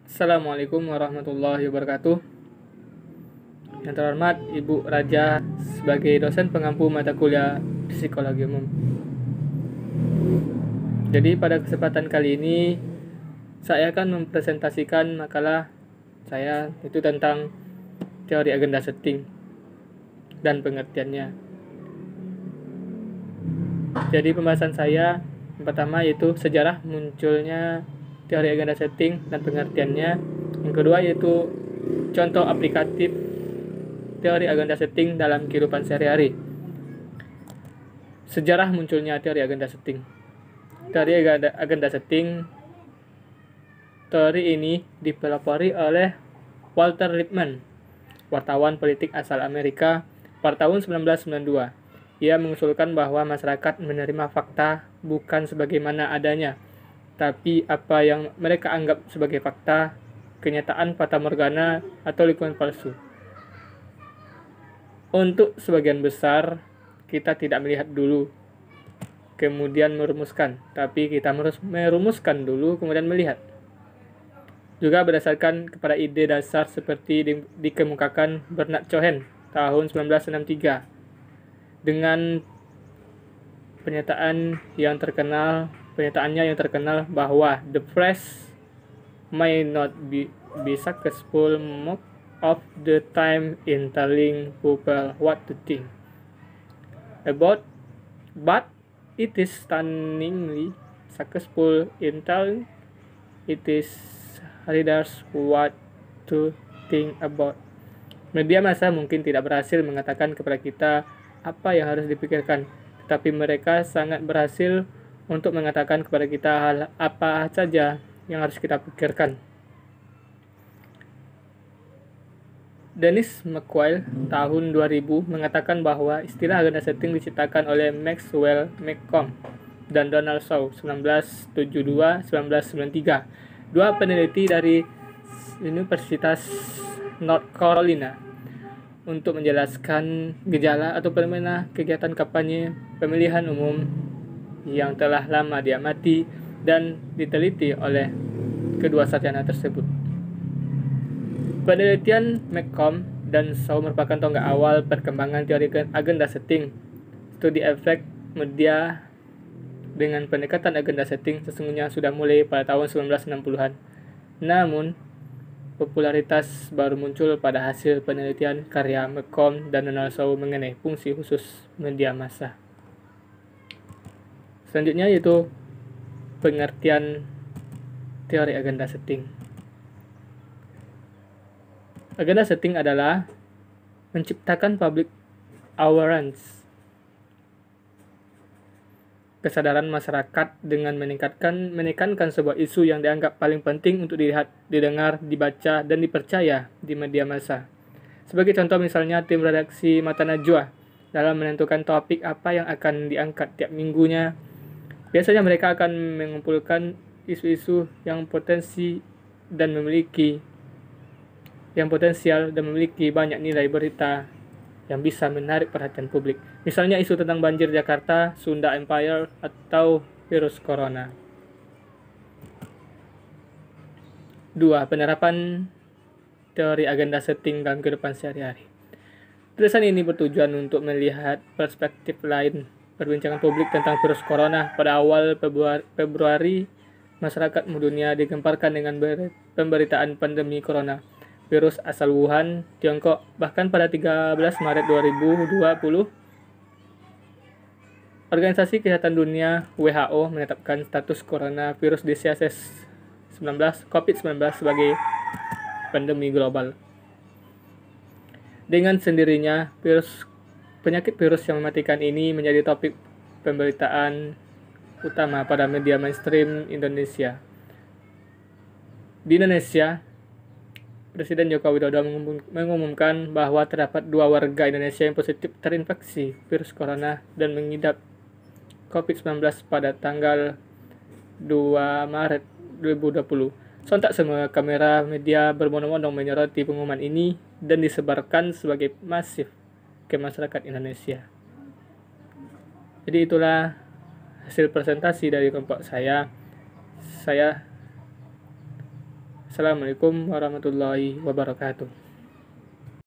Assalamualaikum warahmatullahi wabarakatuh. Yang terhormat Ibu Raja sebagai dosen pengampu mata kuliah Psikologi Umum. Jadi pada kesempatan kali ini saya akan mempresentasikan makalah saya itu tentang teori agenda setting dan pengertiannya. Jadi pembahasan saya yang pertama yaitu sejarah munculnya teori agenda setting dan pengertiannya. Yang kedua yaitu contoh aplikatif teori agenda setting dalam kehidupan sehari-hari. Sejarah munculnya teori agenda setting. Teori agenda setting, teori ini dipelopori oleh Walter Lippmann, wartawan politik asal Amerika, pada tahun 1992. Ia mengusulkan bahwa masyarakat menerima fakta bukan sebagaimana adanya, tapi apa yang mereka anggap sebagai fakta, kenyataan fatamorgana, atau lingkungan palsu. Untuk sebagian besar, kita tidak melihat dulu, kemudian merumuskan, tapi kita merumuskan dulu, kemudian melihat. Juga berdasarkan kepada ide dasar seperti dikemukakan Bernard Cohen tahun 1963 dengan pernyataannya yang terkenal bahwa the press may not be successful most of the time in telling people what to think about, but it is stunningly successful in telling its readers what to think about. Media massa mungkin tidak berhasil mengatakan kepada kita apa yang harus dipikirkan, tetapi mereka sangat berhasil untuk mengatakan kepada kita hal apa saja yang harus kita pikirkan. Dennis McQuail tahun 2000 mengatakan bahwa istilah agenda setting diciptakan oleh Maxwell Malcolm dan Donald Shaw 1972-1993, dua peneliti dari Universitas North Carolina, untuk menjelaskan gejala atau fenomena kegiatan kampanye pemilihan umum yang telah lama diamati dan diteliti oleh kedua sarjana tersebut. Penelitian Malcolm dan Shaw merupakan tonggak awal perkembangan teori agenda setting. Studi efek media dengan pendekatan agenda setting sesungguhnya sudah mulai pada tahun 1960-an. Namun, popularitas baru muncul pada hasil penelitian karya Malcolm dan Donald Shaw mengenai fungsi khusus media massa. Selanjutnya yaitu pengertian teori agenda setting. Agenda setting adalah menciptakan public awareness, kesadaran masyarakat dengan menekankan sebuah isu yang dianggap paling penting untuk dilihat, didengar, dibaca, dan dipercaya di media massa. Sebagai contoh misalnya tim redaksi Mata Najwa dalam menentukan topik apa yang akan diangkat tiap minggunya. Biasanya mereka akan mengumpulkan isu-isu yang potensial dan memiliki banyak nilai berita yang bisa menarik perhatian publik. Misalnya isu tentang banjir Jakarta, Sunda Empire, atau virus corona. 2. Penerapan teori agenda setting dalam kehidupan sehari-hari. Tulisan ini bertujuan untuk melihat perspektif lain perbincangan publik tentang virus corona. Pada awal Februari, masyarakat dunia digemparkan dengan pemberitaan pandemi corona. Virus asal Wuhan, Tiongkok. Bahkan pada 13 Maret 2020, Organisasi Kesehatan Dunia WHO menetapkan status coronavirus disease COVID-19 sebagai pandemi global. Dengan sendirinya, penyakit virus yang mematikan ini menjadi topik pemberitaan utama pada media mainstream Indonesia. Di Indonesia, Presiden Joko Widodo mengumumkan bahwa terdapat 2 warga Indonesia yang positif terinfeksi virus corona dan mengidap COVID-19 pada tanggal 2 Maret 2020. Sontak semua kamera media berbondong-bondong menyoroti pengumuman ini dan disebarkan sebagai masif ke masyarakat Indonesia. Jadi itulah hasil presentasi dari kelompok saya. Assalamualaikum warahmatullahi wabarakatuh.